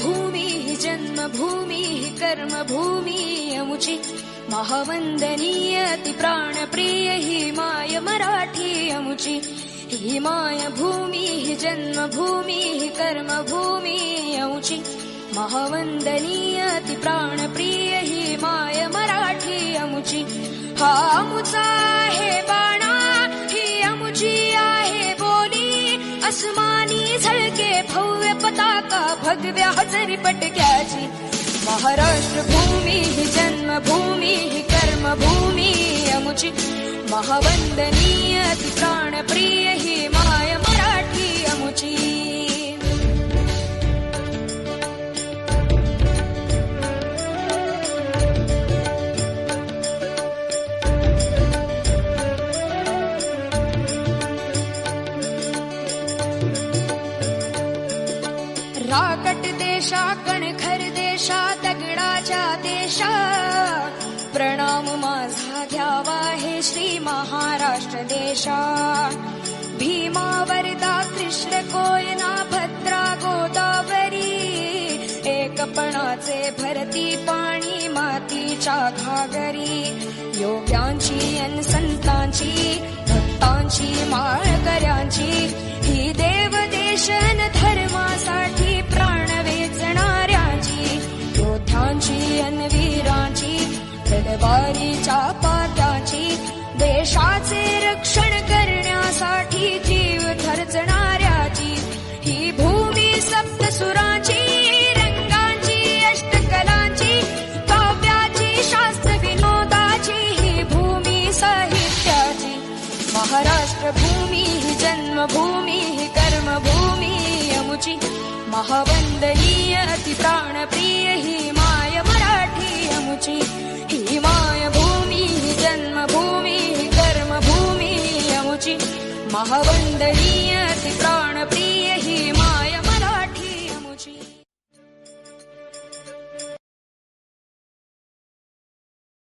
भूमी ही जन्मभूमी ही कर्मभूमी अमुची महावंदनीय अति प्राणप्रिय ही माय मराठी अमुची ही माय भूमी ही जन्मभूमी ही कर्मभूमी अमुची महावंदनीय अति प्राणप्रिय ही माय मराठी अमुची हा अमुचा आहे बाणा ही अमुची आहे बोली अस्मानी झळके भव्य पताका भगव्या हजरी पटक्याची महाराष्ट्र भूमी ही जन्मभूमी ही कर्मभूमी अमुची महावंदनीय अति प्राणप्रिय ही माय मराठी अमुची राकट देशा कणखर देशा दगडाच्या देशा प्रणाम माझा घ्यावा हे श्री महाराष्ट्र देशा भीमा वरदा कृष्ण कोयना भद्रा गोदावरी एकपणाचे भरती पाणी मातीच्या घागरी योग्यांची अन संतांची भक्तांची माळकऱ्यांची ही देव देशन धर्मासाठी प्राण वेचणाऱ्यांची योद्ध्यांची अन वीरांची तलवारीच्या पात्याची देशाचे रक्षण करण्यासाठी जीव खर्चणाऱ्याची ही भूमी सप्तसुरांची रंगांची अष्टकलांची काव्याची शास्त्र विनोदाची ही भूमी साहित्याची महाराष्ट्र भूमी ही जन्मभूमी ही कर्मभूमी अमुची महावंदनीय अति प्राणप्रिय ही माय मराठी अमुची ही माय भूमी ही जन्मभूमी ही कर्मभूमी अमुची महावंदनीय अति प्राणप्रिय ही माय